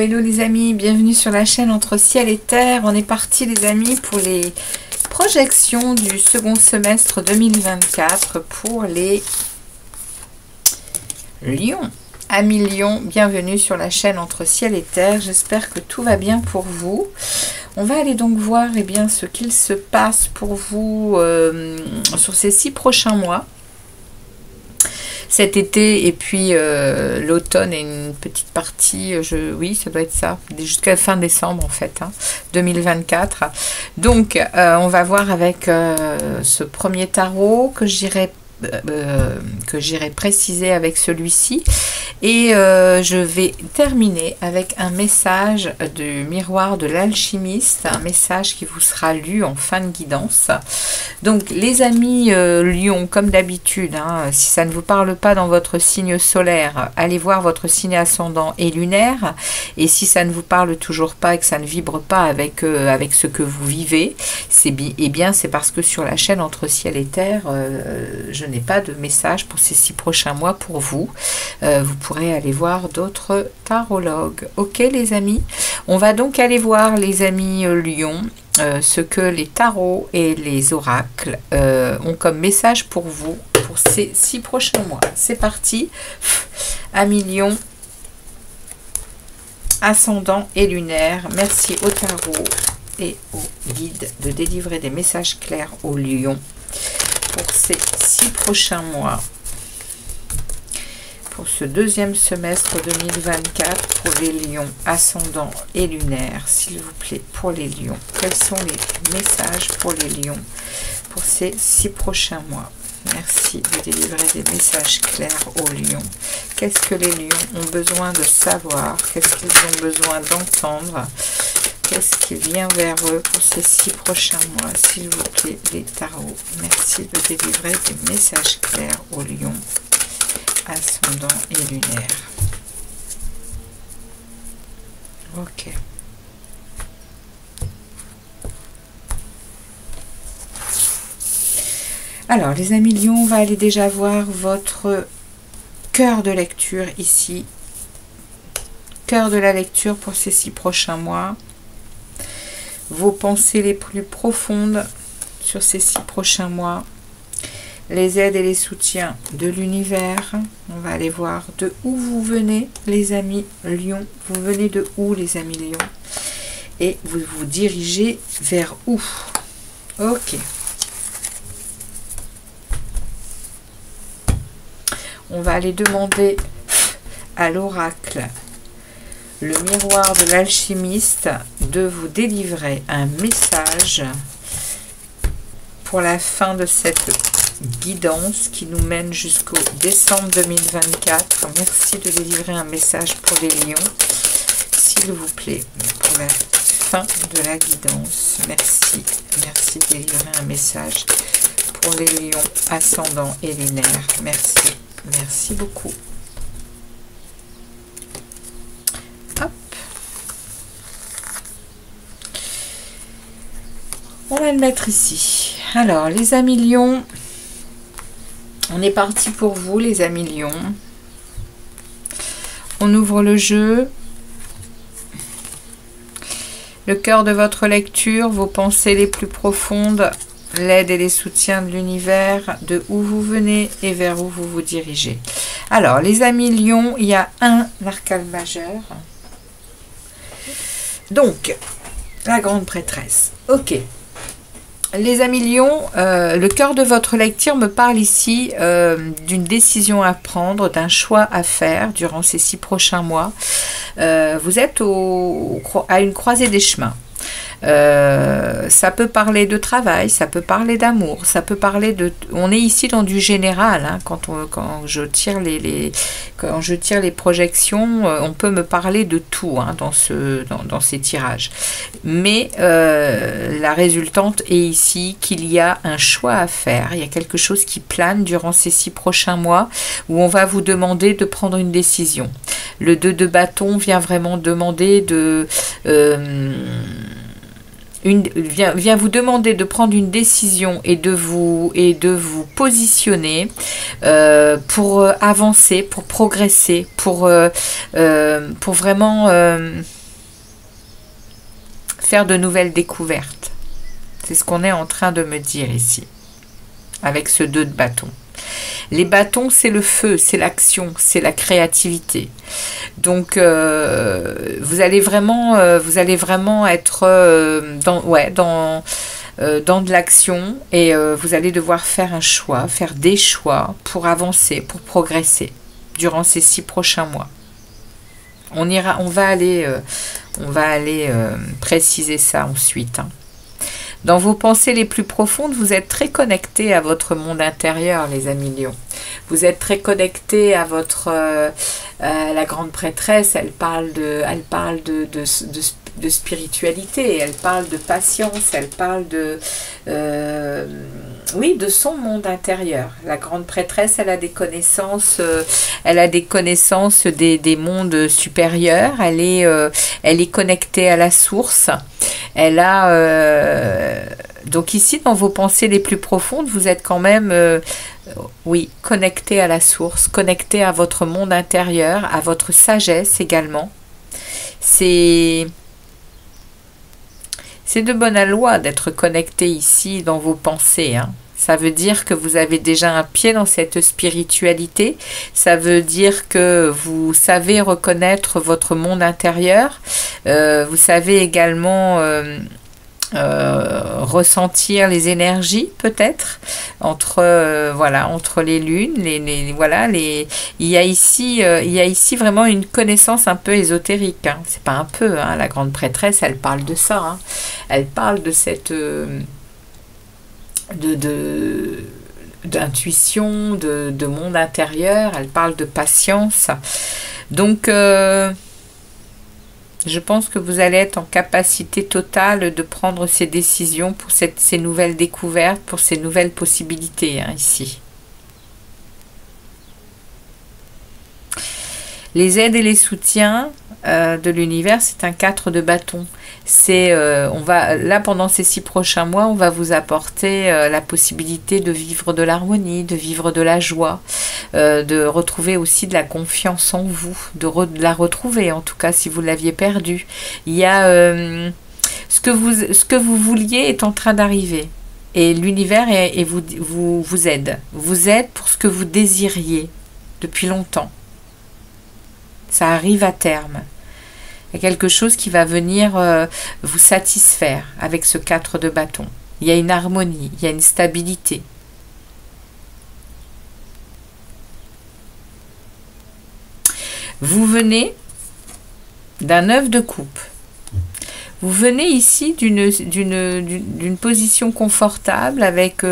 hello les amis, bienvenue sur la chaîne Entre Ciel et Terre. On est parti les amis pour les projections du second semestre 2024 pour les lions. Amis lions, bienvenue sur la chaîne Entre Ciel et Terre. J'espère que tout va bien pour vous. On va aller donc voir bien, ce qu'il se passe pour vous sur ces 6 prochains mois. Cet été et puis l'automne et une petite partie, oui ça doit être ça, jusqu'à la fin décembre en fait, 2024. Donc on va voir avec ce premier tarot que j'irai préciser avec celui-ci. Et je vais terminer avec un message du miroir de l'alchimiste, un message qui vous sera lu en fin de guidance. Donc les amis lions, comme d'habitude, si ça ne vous parle pas dans votre signe solaire, allez voir votre signe ascendant et lunaire. Et si ça ne vous parle toujours pas et que ça ne vibre pas avec ce que vous vivez, c'est parce que sur la chaîne Entre Ciel et Terre, je n'ai pas de message pour ces 6 prochains mois pour vous. Vous pourrez aller voir d'autres tarologues. Ok les amis, on va donc aller voir les amis lions ce que les tarots et les oracles ont comme message pour vous pour ces 6 prochains mois. C'est parti. Amis lions, ascendant et lunaire, merci au tarot et au guide de délivrer des messages clairs aux lions pour ces 6 prochains mois. Pour ce deuxième semestre 2024, pour les lions ascendants et lunaires, s'il vous plaît, pour les lions. Quels sont les messages pour les lions pour ces 6 prochains mois? Merci de délivrer des messages clairs aux lions. Qu'est-ce que les lions ont besoin de savoir? Qu'est-ce qu'ils ont besoin d'entendre? Qu'est-ce qui vient vers eux pour ces 6 prochains mois? S'il vous plaît, les tarots. Merci de délivrer des messages clairs aux lions ascendant et lunaire. Ok. Alors, les amis lions, on va aller déjà voir votre cœur de lecture ici. Cœur de la lecture pour ces 6 prochains mois. Vos pensées les plus profondes sur ces 6 prochains mois. Les aides et les soutiens de l'univers. On va aller voir de où vous venez, les amis lions. Vous venez de où, les amis lions? Et vous vous dirigez vers où? Ok. On va aller demander à l'oracle, le miroir de l'alchimiste, de vous délivrer un message pour la fin de cette guidance qui nous mène jusqu'au décembre 2024. Merci de délivrer un message pour les lions, s'il vous plaît, pour la fin de la guidance. Merci. Merci de délivrer un message pour les lions ascendants et lunaires. Merci. Merci beaucoup. Hop. On va le mettre ici. Alors, les amis lions, on est parti pour vous, les amis lions. On ouvre le jeu. Le cœur de votre lecture, vos pensées les plus profondes, l'aide et les soutiens de l'univers, de où vous venez et vers où vous vous dirigez. Alors, les amis lions, il y a un arcane majeur. Donc, la grande prêtresse. Ok. Les amis lions, le cœur de votre lecture me parle ici d'une décision à prendre, d'un choix à faire durant ces 6 prochains mois. Vous êtes à une croisée des chemins. Ça peut parler de travail, ça peut parler d'amour, ça peut parler de... On est ici dans du général, quand je tire les projections, on peut me parler de tout dans ces tirages. Mais la résultante est ici qu'il y a un choix à faire, il y a quelque chose qui plane durant ces 6 prochains mois où on va vous demander de prendre une décision. Le 2 de bâton vient vraiment demander vient vous demander de prendre une décision et de vous positionner pour avancer, pour progresser, pour vraiment faire de nouvelles découvertes. C'est ce qu'on est en train de me dire ici, avec ce 2 de bâton. Les bâtons, c'est le feu, c'est l'action, c'est la créativité. Donc, vous allez vraiment être dans de l'action et vous allez devoir faire un choix, faire des choix pour avancer, pour progresser durant ces 6 prochains mois. On va aller préciser ça ensuite. Hein. Dans vos pensées les plus profondes, vous êtes très connecté à votre monde intérieur, les amis lions. Vous êtes très connecté à votre la grande prêtresse. Elle parle de spiritualité, elle parle de patience, elle parle de son monde intérieur. La grande prêtresse, elle a des connaissances, des mondes supérieurs. Elle est connectée à la source. Elle a donc ici dans vos pensées les plus profondes, vous êtes quand même connecté à la source, connecté à votre monde intérieur, à votre sagesse également. C'est de bonne loi d'être connecté ici dans vos pensées. Hein. Ça veut dire que vous avez déjà un pied dans cette spiritualité. Ça veut dire que vous savez reconnaître votre monde intérieur. Vous savez également ressentir les énergies peut-être entre les lunes. Il y a ici vraiment une connaissance un peu ésotérique. Hein. C'est pas un peu. Hein. La grande prêtresse, elle parle de ça. Hein. Elle parle de cette d'intuition, de monde intérieur, elle parle de patience. Donc, je pense que vous allez être en capacité totale de prendre ces décisions pour ces nouvelles découvertes, pour ces nouvelles possibilités, hein, ici. Les aides et les soutiens de l'univers, c'est un 4 de bâton. Là, pendant ces 6 prochains mois, on va vous apporter la possibilité de vivre de l'harmonie, de vivre de la joie, de retrouver aussi de la confiance en vous, de la retrouver, en tout cas, si vous l'aviez perdue. Il y a ce que vous vouliez est en train d'arriver. Et l'univers vous aide. Vous aide pour ce que vous désiriez depuis longtemps. Ça arrive à terme. Il y a quelque chose qui va venir vous satisfaire avec ce 4 de bâton. Il y a une harmonie, il y a une stabilité. Vous venez d'un 9 de coupe. Vous venez ici d'une position confortable avec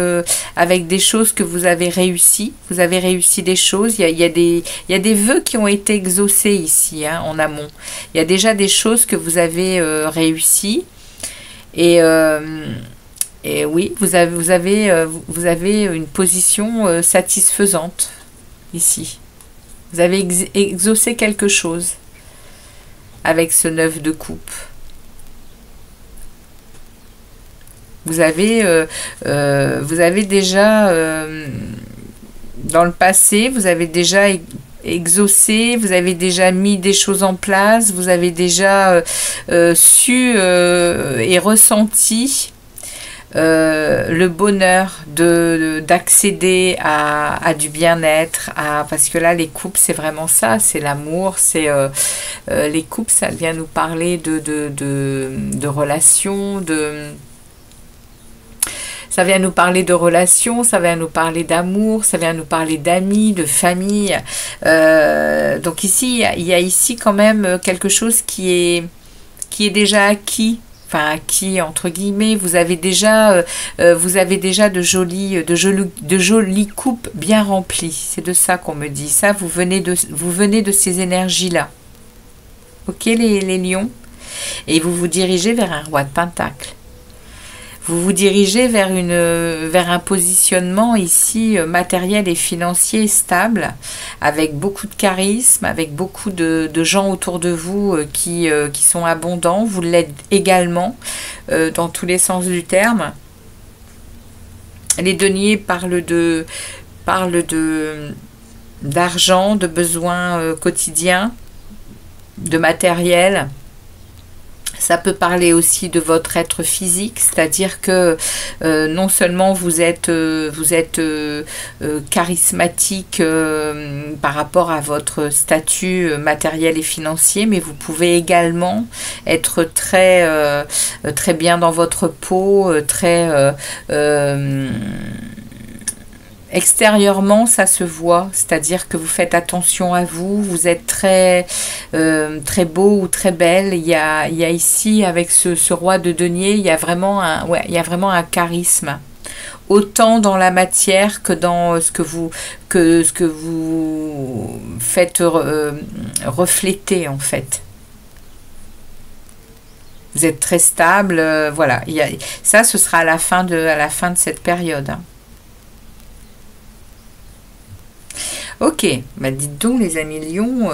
des choses que vous avez réussi. Vous avez réussi des choses. Il y a des vœux qui ont été exaucés ici, hein, en amont. Il y a déjà des choses que vous avez réussi. Et oui, vous avez une position satisfaisante ici. Vous avez exaucé quelque chose avec ce 9 de coupe. Vous avez déjà, dans le passé, vous avez déjà exaucé, vous avez déjà mis des choses en place, vous avez déjà su et ressenti le bonheur d'accéder à du bien-être, parce que là, les couples, c'est vraiment ça, c'est l'amour, c'est les couples, ça vient nous parler de relations, ça vient nous parler de relations, ça vient nous parler d'amour, ça vient nous parler d'amis, de famille. Donc ici, il y a ici quand même quelque chose qui est déjà acquis. Enfin, acquis entre guillemets. Vous avez déjà de jolies coupes bien remplies. C'est de ça qu'on me dit. Ça, vous venez de ces énergies-là. Ok, les lions. Et vous vous dirigez vers un roi de Pentacle. Vous vous dirigez vers un positionnement ici matériel et financier stable, avec beaucoup de charisme, avec beaucoup de gens autour de vous qui sont abondants. Vous l'êtes également dans tous les sens du terme. Les deniers parlent d'argent, de besoins quotidiens, de matériel. Ça peut parler aussi de votre être physique, c'est-à-dire que non seulement vous êtes charismatique par rapport à votre statut matériel et financier, mais vous pouvez également être très bien dans votre peau, extérieurement, ça se voit, c'est-à-dire que vous faites attention à vous, vous êtes très beau ou très belle. Il y a ici, avec ce roi de denier, il y a vraiment un charisme, autant dans la matière que dans ce que vous faites refléter, en fait. Vous êtes très stable, voilà. Ça, ce sera à la fin de cette période, hein. Ok, bah dites donc les amis lions,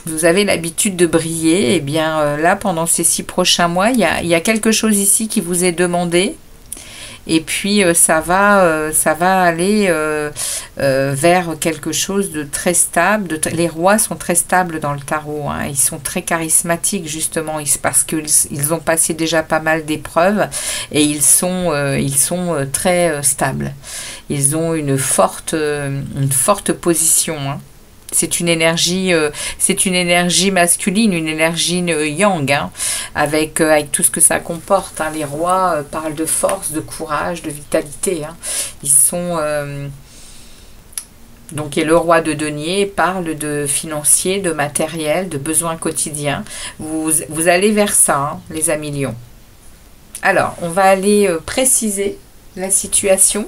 vous avez l'habitude de briller, et bien là pendant ces 6 prochains mois, il y a quelque chose ici qui vous est demandé, et puis ça va aller vers quelque chose de très stable. Les rois sont très stables dans le tarot, hein. Ils sont très charismatiques justement, parce qu'ils ont passé déjà pas mal d'épreuves, et ils sont très stables. Ils ont une forte position, hein. C'est une énergie masculine, une énergie yang, hein, avec tout ce que ça comporte, hein. Les rois parlent de force, de courage, de vitalité, hein. Ils sont donc, et le roi de denier parle de financier, de matériel, de besoins quotidiens. Vous allez vers ça, hein, les amis lions. Alors, on va aller préciser la situation.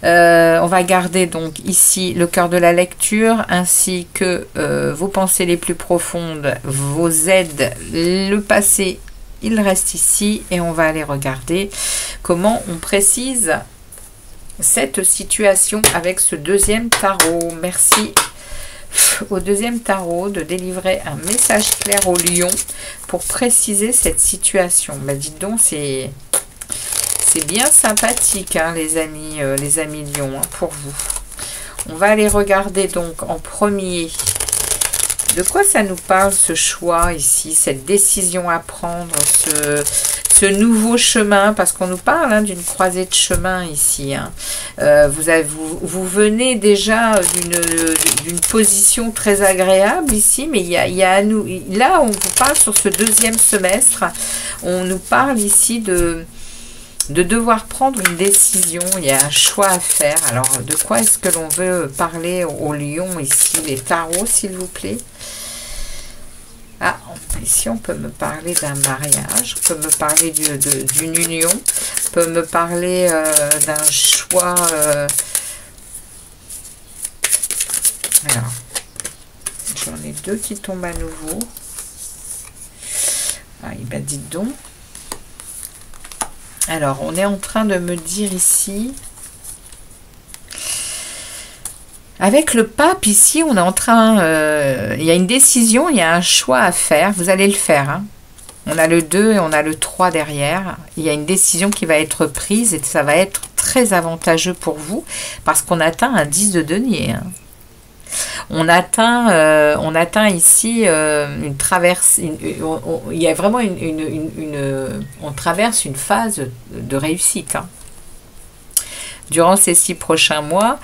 On va garder donc ici le cœur de la lecture, ainsi que vos pensées les plus profondes, vos aides, le passé, il reste ici, et on va aller regarder comment on précise cette situation avec ce deuxième tarot. Merci au deuxième tarot de délivrer un message clair au lion pour préciser cette situation. Bah dites donc, c'est bien sympathique, hein, les amis lions, hein, pour vous. On va aller regarder donc en premier de quoi ça nous parle, ce choix ici, cette décision à prendre, ce nouveau chemin, parce qu'on nous parle, hein, d'une croisée de chemin ici, hein. Vous venez déjà d'une position très agréable ici, mais il y a à nous, là on vous parle sur ce deuxième semestre, on nous parle ici de devoir prendre une décision. Il y a un choix à faire. Alors, de quoi est-ce que l'on veut parler au lion ici? Les tarots, s'il vous plaît. Ah, ici, on peut me parler d'un mariage. On peut me parler d'une union. On peut me parler d'un choix. Alors, j'en ai 2 qui tombent à nouveau. Ah, ben, dites donc. Alors, on est en train de me dire ici, avec le pape ici, on est en train, il y a une décision, il y a un choix à faire, vous allez le faire, hein. On a le 2 et on a le 3 derrière, il y a une décision qui va être prise et ça va être très avantageux pour vous, parce qu'on atteint un 10 de denier, hein. On atteint ici une traverse, il y a vraiment on traverse une phase de réussite, hein. Durant ces 6 prochains mois,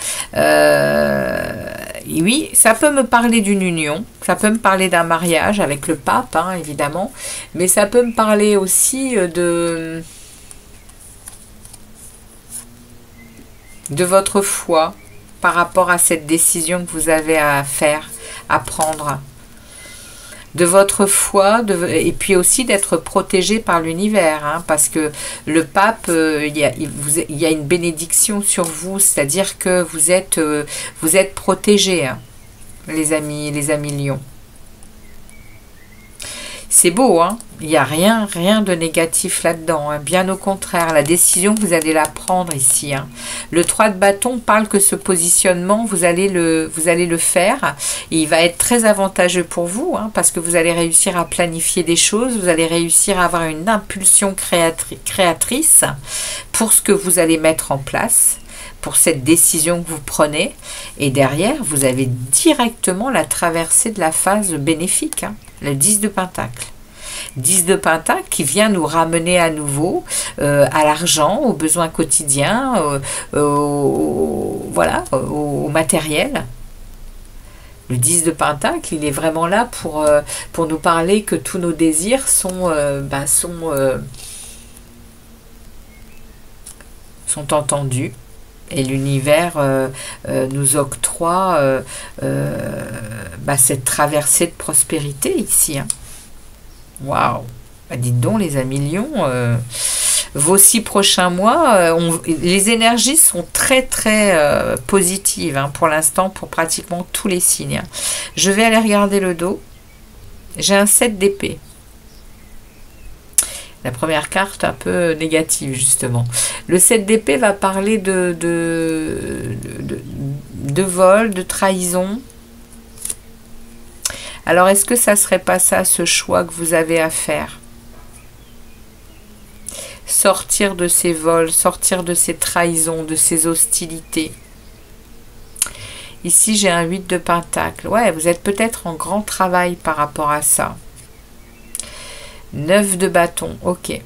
oui, ça peut me parler d'une union, ça peut me parler d'un mariage avec le pape, hein, évidemment, mais ça peut me parler aussi de votre foi, par rapport à cette décision que vous avez à faire, à prendre. De votre foi, et puis aussi d'être protégé par l'univers, hein, parce que le pape, il y a une bénédiction sur vous, c'est-à-dire que vous êtes protégés, hein, les amis lions. C'est beau, hein? Il n'y a rien de négatif là-dedans, hein. Bien au contraire, la décision, vous allez la prendre ici, hein. Le 3 de bâton parle que ce positionnement, vous allez le faire. Et il va être très avantageux pour vous, hein, parce que vous allez réussir à planifier des choses, vous allez réussir à avoir une impulsion créatrice pour ce que vous allez mettre en place, pour cette décision que vous prenez. Et derrière, vous avez directement la traversée de la phase bénéfique, hein, le 10 de Pentacle. 10 de Pentacle qui vient nous ramener à nouveau à l'argent, aux besoins quotidiens, voilà, au matériel. Le 10 de Pentacle, il est vraiment là pour nous parler que tous nos désirs sont entendus. Et l'univers nous octroie cette traversée de prospérité ici, hein. Waouh! Dites donc les amis lions, vos 6 prochains mois, les énergies sont très positives, hein, pour l'instant pour pratiquement tous les signes, hein. Je vais aller regarder le dos. J'ai un 7 d'épée. La première carte un peu négative justement. Le 7 d'épée va parler de vol, de trahison. Alors, est-ce que ça serait pas ça, ce choix que vous avez à faire? Sortir de ces vols, sortir de ces trahisons, de ces hostilités. Ici, j'ai un 8 de Pentacle. Ouais, vous êtes peut-être en grand travail par rapport à ça. 9 de bâton, ok.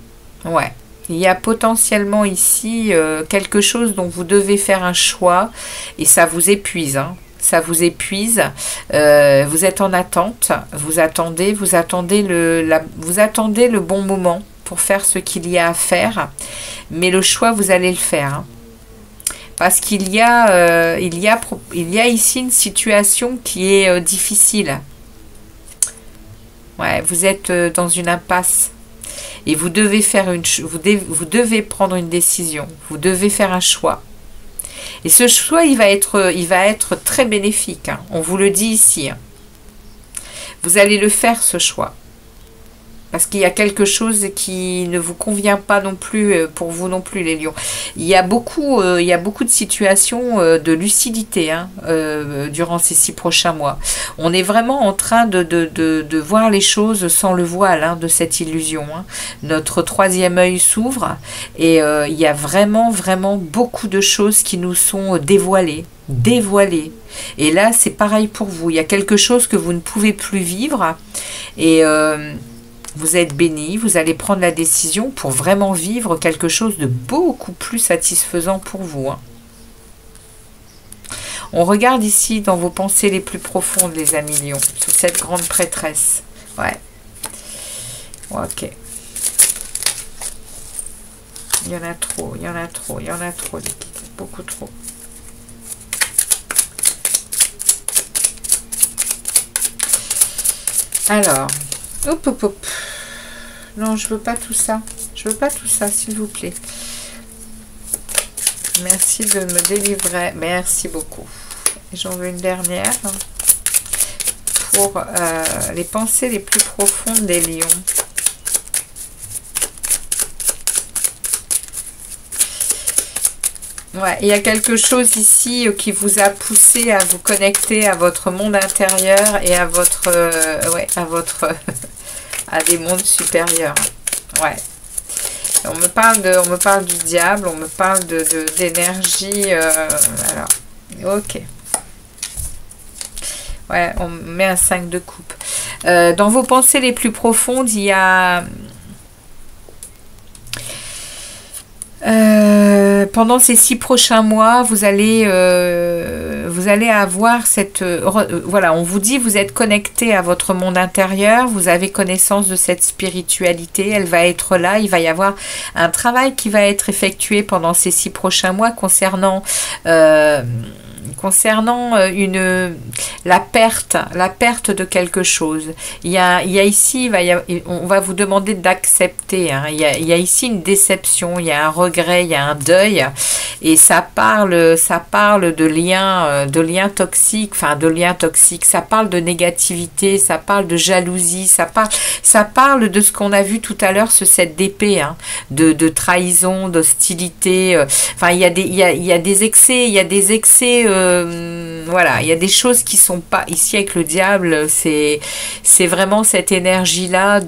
Ouais. Il y a potentiellement ici quelque chose dont vous devez faire un choix et ça vous épuise, hein. Ça vous épuise, vous êtes en attente, vous attendez le bon moment pour faire ce qu'il y a à faire, mais le choix vous allez le faire, hein. Parce qu'il y a ici une situation qui est difficile. Ouais, vous êtes dans une impasse et vous devez vous devez prendre une décision, vous devez faire un choix. Et ce choix, il va être très bénéfique, hein. On vous le dit ici, hein. Vous allez le faire, ce choix. Parce qu'il y a quelque chose qui ne vous convient pas non plus, pour vous non plus, les lions. Il y a beaucoup de situations de lucidité, hein, durant ces 6 prochains mois. On est vraiment en train de voir les choses sans le voile, hein, de cette illusion, hein. Notre 3e œil s'ouvre et il y a vraiment beaucoup de choses qui nous sont dévoilées. Et là, c'est pareil pour vous. Il y a quelque chose que vous ne pouvez plus vivre et vous êtes béni, vous allez prendre la décision pour vraiment vivre quelque chose de beaucoup plus satisfaisant pour vous, hein. On regarde ici dans vos pensées les plus profondes, les amis lions, sur cette grande prêtresse. Ouais. Ok. Il y en a trop, beaucoup trop. Alors, hop. Non, je veux pas tout ça. S'il vous plaît. Merci de me délivrer. Merci beaucoup. J'en veux une dernière pour les pensées les plus profondes des lions. Ouais, il y a quelque chose ici qui vous a poussé à vous connecter à votre monde intérieur et à votre à des mondes supérieurs. Ouais. On me parle du diable, on me parle d'énergie. Alors, ok. Ouais, on met un 5 de coupe. Dans vos pensées les plus profondes, il y a pendant ces 6 prochains mois, vous allez avoir cette... voilà, on vous dit, vous êtes connecté à votre monde intérieur, vous avez connaissance de cette spiritualité, elle va être là, il va y avoir un travail qui va être effectué pendant ces 6 prochains mois concernant concernant la perte de quelque chose. Il y a ici, on va vous demander d'accepter. Hein. Il y a ici une déception, il y a un regret, il y a un deuil, et ça parle de liens toxiques, enfin de liens toxiques. Ça parle de négativité, ça parle de jalousie, ça parle de ce qu'on a vu tout à l'heure, ce 7 d'épée, hein, de trahison, d'hostilité. Enfin, il y a des excès, voilà, il y a des choses qui sont pas ici avec le diable. C'est vraiment cette énergie là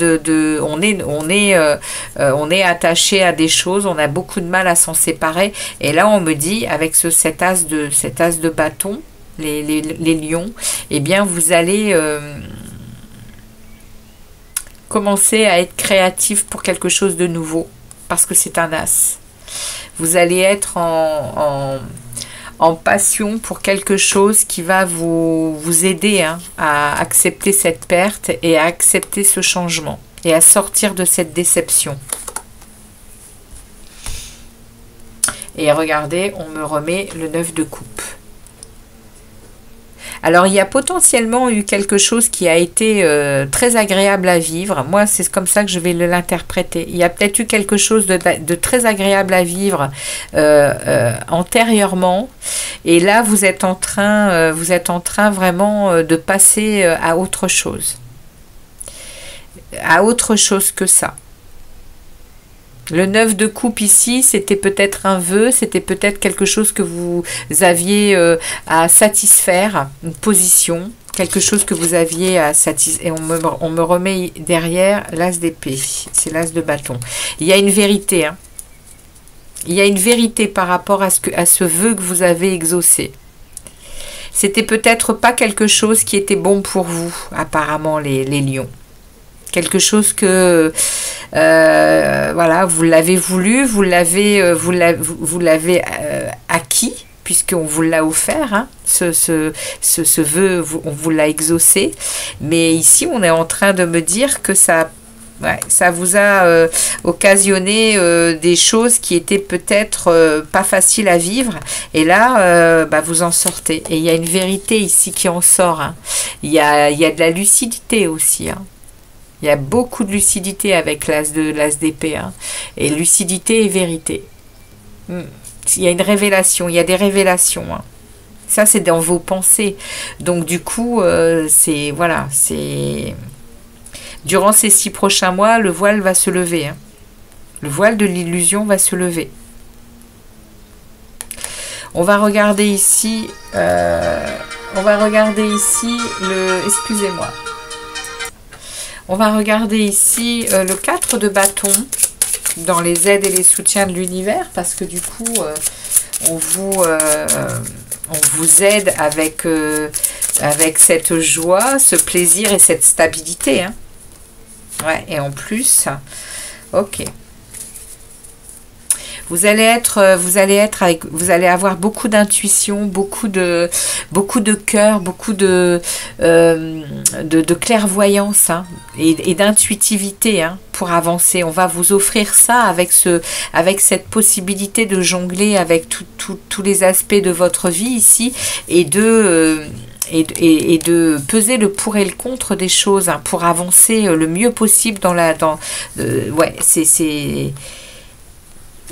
on est attaché à des choses, on a beaucoup de mal à s'en séparer, et là on me dit avec cet as de bâton, les lions, eh bien vous allez commencer à être créatif pour quelque chose de nouveau, parce que c'est un as. Vous allez être en passion pour quelque chose qui va vous aider, hein, à accepter cette perte et à accepter ce changement et à sortir de cette déception. Et regardez, on me remet le 9 de coupe. Alors, il y a potentiellement eu quelque chose qui a été très agréable à vivre. Moi, c'est comme ça que je vais l'interpréter. Il y a peut-être eu quelque chose de très agréable à vivre antérieurement. Et là, vous êtes en train vraiment de passer à autre chose. À autre chose que ça. Le 9 de coupe ici, c'était peut-être un vœu, c'était peut-être quelque chose que vous aviez à satisfaire, une position, quelque chose que vous aviez à satisfaire. Et on me remet derrière l'as d'épée, c'est l'as de bâton. Il y a une vérité, hein. Il y a une vérité par rapport à ce vœu que vous avez exaucé. C'était peut-être pas quelque chose qui était bon pour vous, apparemment, les lions. Quelque chose que voilà, vous l'avez voulu, vous l'avez acquis, puisqu'on vous l'a offert, hein, ce vœu, on vous l'a exaucé. Mais ici, on est en train de me dire que ça vous a occasionné des choses qui étaient peut-être pas faciles à vivre. Et là, vous en sortez. Et il y a une vérité ici qui en sort. Hein. Il y a de la lucidité aussi, hein. Il y a beaucoup de lucidité avec l'as d'épée, hein. Et lucidité et vérité. Il y a une révélation, il y a des révélations, hein. Ça, c'est dans vos pensées. Donc, du coup, c'est... Voilà, c'est... Durant ces 6 prochains mois, le voile va se lever, hein. Le voile de l'illusion va se lever. On va regarder ici... Excusez-moi. On va regarder ici le 4 de bâton dans les aides et les soutiens de l'univers, parce que du coup, on vous aide avec cette joie, ce plaisir et cette stabilité. Hein. Ouais, et en plus, ok. Vous allez avoir beaucoup d'intuition, beaucoup de cœur, beaucoup de clairvoyance, hein, et d'intuitivité, hein, pour avancer. On va vous offrir ça avec cette possibilité de jongler avec tous les aspects de votre vie ici, et de peser le pour et le contre des choses, hein, pour avancer le mieux possible ouais, c'est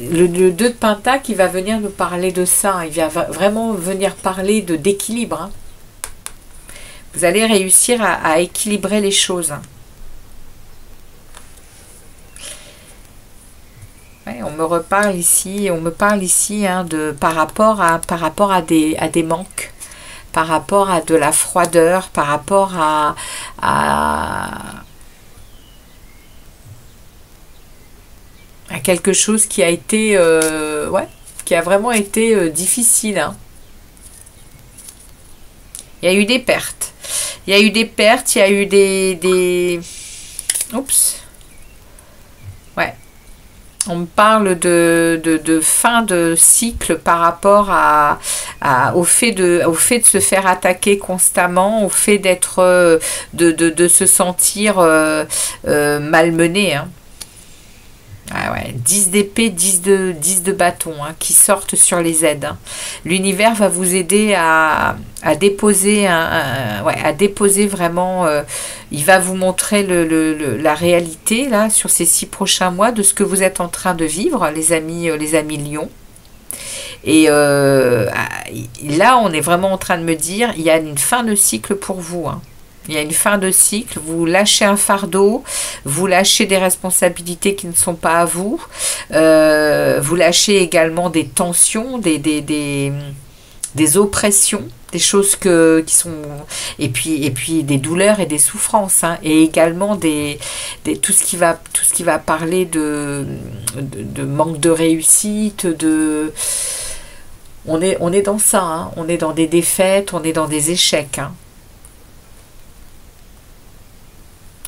le 2 de Pentacle qui va venir nous parler de ça, hein. Il va vraiment venir parler d'équilibre, hein. Vous allez réussir à équilibrer les choses, hein. Ouais, on me parle ici, hein, par rapport à des manques, par rapport à de la froideur, par rapport à quelque chose qui a été qui a vraiment été difficile, hein. Il y a eu des pertes, il y a eu des oups, ouais, on me parle de fin de cycle par rapport au fait de se faire attaquer constamment, au fait d'être de se sentir malmené, hein. Ah ouais, 10 d'épée, 10 de bâton hein, qui sortent sur les aides. Hein. L'univers va vous aider à déposer, à déposer vraiment, il va vous montrer la réalité là, sur ces 6 prochains mois de ce que vous êtes en train de vivre, les amis Lions. Et là, on est vraiment en train de me dire, il y a une fin de cycle pour vous. Hein. Il y a une fin de cycle, vous lâchez un fardeau, vous lâchez des responsabilités qui ne sont pas à vous, vous lâchez également des tensions, des oppressions, des choses qui sont... Et puis des douleurs et des souffrances, hein, et également tout ce qui va parler de manque de réussite, on est dans ça, hein, on est dans des défaites, on est dans des échecs, hein.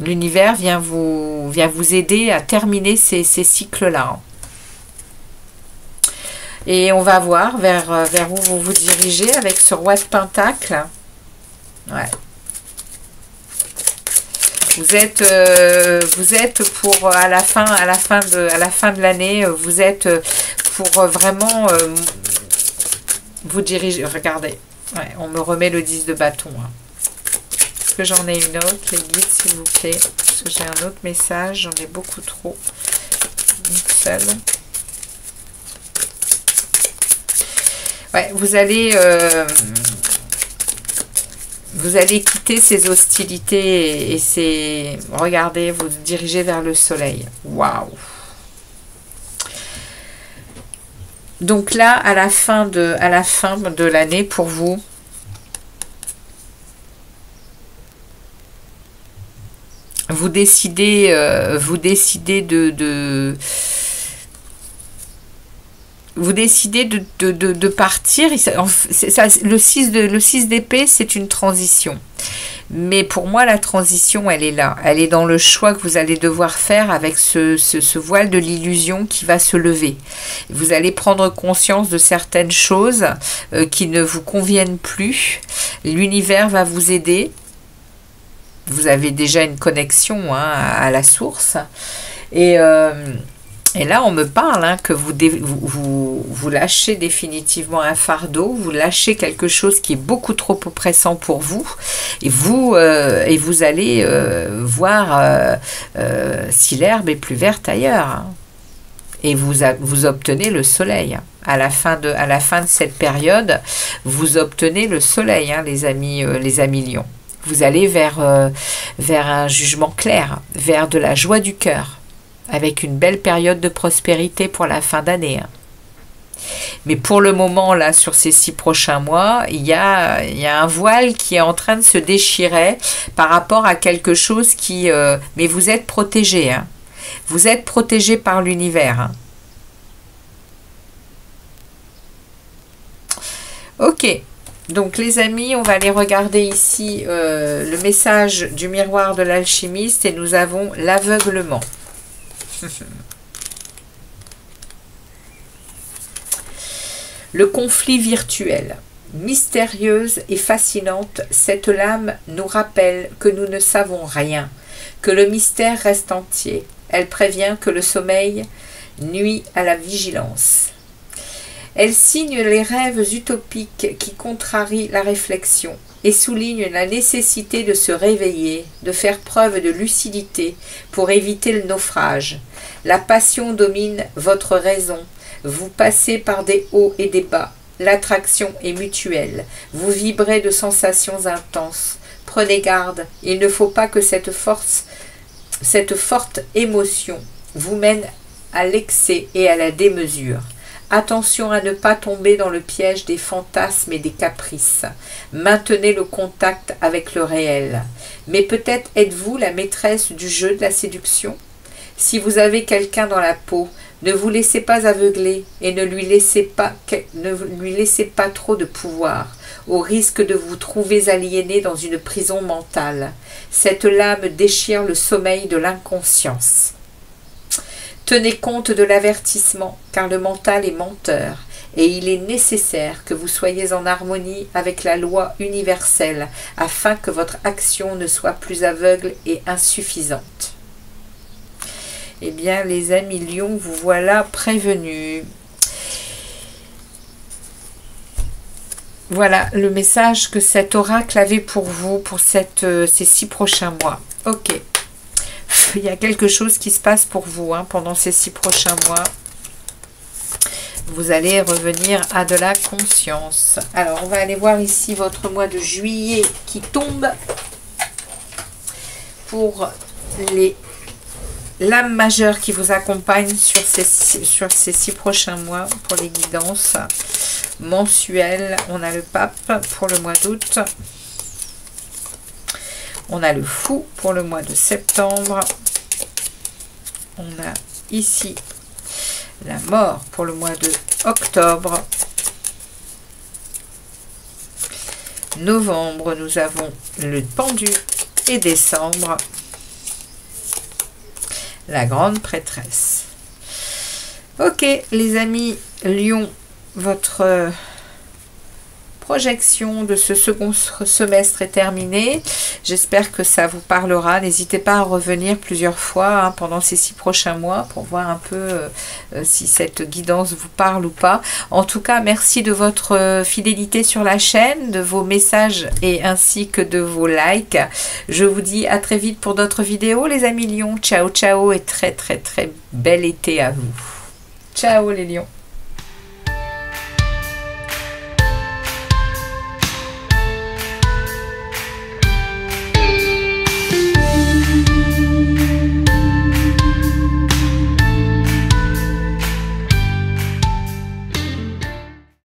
L'univers vient vous aider à terminer ces cycles-là. Et on va voir vers où vous vous dirigez avec ce roi de Pentacle. Ouais. Vous êtes pour à la fin de l'année, vous êtes pour vraiment vous diriger. Regardez, ouais, on me remet le 10 de bâton. Hein. Est-ce que j'en ai une autre, les guides, s'il vous plaît? Parce que j'ai un autre message, j'en ai beaucoup trop. Une seule. Ouais, vous allez quitter ces hostilités et ces... Regardez, vous dirigez vers le soleil. Waouh! Donc là, à la fin de l'année, pour vous, vous décidez de partir. Le 6 d'épée, c'est une transition. Mais pour moi, la transition, elle est là. Elle est dans le choix que vous allez devoir faire avec ce voile de l'illusion qui va se lever. Vous allez prendre conscience de certaines choses qui ne vous conviennent plus. L'univers va vous aider. Vous avez déjà une connexion hein, à la source. Et là, on me parle hein, que vous lâchez définitivement un fardeau, vous lâchez quelque chose qui est beaucoup trop oppressant pour vous, et vous allez voir si l'herbe est plus verte ailleurs. Hein. Et vous obtenez le soleil. À la fin de cette période, vous obtenez le soleil, hein, les amis lions. Vous allez vers un jugement clair, vers de la joie du cœur, avec une belle période de prospérité pour la fin d'année. Hein. Mais pour le moment, là, sur ces 6 prochains mois, il y a un voile qui est en train de se déchirer par rapport à quelque chose qui... mais vous êtes protégé. Hein. Vous êtes protégé par l'univers. Hein. Ok. Donc les amis, on va aller regarder ici le message du miroir de l'alchimiste et nous avons l'aveuglement. Le conflit virtuel. Mystérieuse et fascinante, cette lame nous rappelle que nous ne savons rien, que le mystère reste entier. Elle prévient que le sommeil nuit à la vigilance. Elle signe les rêves utopiques qui contrarient la réflexion et souligne la nécessité de se réveiller, de faire preuve de lucidité pour éviter le naufrage. La passion domine votre raison. Vous passez par des hauts et des bas. L'attraction est mutuelle. Vous vibrez de sensations intenses. Prenez garde, il ne faut pas que cette forte émotion vous mène à l'excès et à la démesure. Attention à ne pas tomber dans le piège des fantasmes et des caprices. Maintenez le contact avec le réel. Mais peut-être êtes-vous la maîtresse du jeu de la séduction? Si vous avez quelqu'un dans la peau, ne vous laissez pas aveugler et ne lui laissez pas trop de pouvoir, au risque de vous trouver aliéné dans une prison mentale. Cette lame déchire le sommeil de l'inconscience. Tenez compte de l'avertissement, car le mental est menteur, et il est nécessaire que vous soyez en harmonie avec la loi universelle, afin que votre action ne soit plus aveugle et insuffisante. eh bien les amis Lion, vous voilà prévenus. Voilà le message que cet oracle avait pour vous pour ces 6 prochains mois. Ok. Il y a quelque chose qui se passe pour vous pendant ces 6 prochains mois. Vous allez revenir à de la conscience. Alors, on va aller voir ici votre mois de juillet qui tombe. Pour l'âme majeure qui vous accompagne sur ces 6 prochains mois, pour les guidances mensuelles. On a le pape pour le mois d'août. On a le fou pour le mois de septembre. On a ici la mort pour le mois de octobre. Novembre, nous avons le pendu. Et décembre, la grande prêtresse. Ok, les amis Lion, votre projection de ce second semestre est terminée. J'espère que ça vous parlera. N'hésitez pas à revenir plusieurs fois pendant ces 6 prochains mois pour voir un peu si cette guidance vous parle ou pas. En tout cas, merci de votre fidélité sur la chaîne, de vos messages et ainsi que de vos likes. Je vous dis à très vite pour d'autres vidéos, les amis Lions. Ciao, ciao et très bel été à vous. Ciao les Lions.